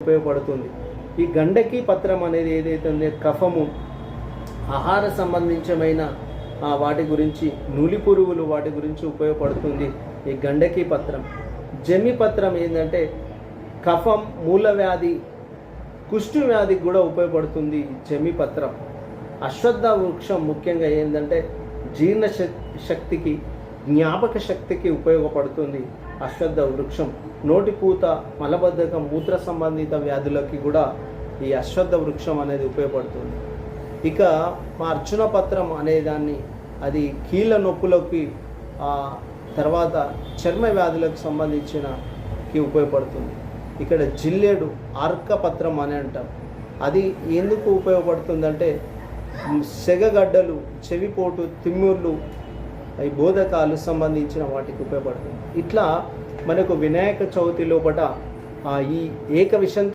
ఉపయోగపడుతుంది. ఈ గండకీ పత్రం అనేది ఏదైతే ఉందో కఫము, ఆహార సంబంధించమైన వాటి గురించి, నులి పురుగులు వాటి గురించి ఉపయోగపడుతుంది ఈ గండకీ పత్రం. జమ్మి పత్రం ఏంటంటే కఫం, మూలవ్యాధి, కుష్టు వ్యాధికి కూడా ఉపయోగపడుతుంది జమ్మి పత్రం. అశ్వత్థ వృక్షం ముఖ్యంగా ఏంటంటే జీర్ణ శక్తికి, జ్ఞాపక శక్తికి ఉపయోగపడుతుంది అశ్వత్థ వృక్షం. నోటిపూత, మలబద్ధకం, మూత్ర సంబంధిత వ్యాధులకి కూడా ఈ అశ్వత్థ వృక్షం అనేది ఉపయోగపడుతుంది. ఇక మా అర్జున పత్రం అనేదాన్ని అది కీళ్ళ నొప్పులకి, తర్వాత చర్మ వ్యాధులకు సంబంధించినకి ఉపయోగపడుతుంది. ఇక్కడ జిల్లేడు, ఆర్క పత్రం అని అంటాం. అది ఎందుకు ఉపయోగపడుతుందంటే సెగగడ్డలు, చెవిపోటు, తిమ్ముర్లు, ఈ బోధకాలు సంబంధించిన వాటికి ఉపయోగపడుతుంది. ఇట్లా మనకు వినాయక చవితి లోపల ఈ ఏక విషం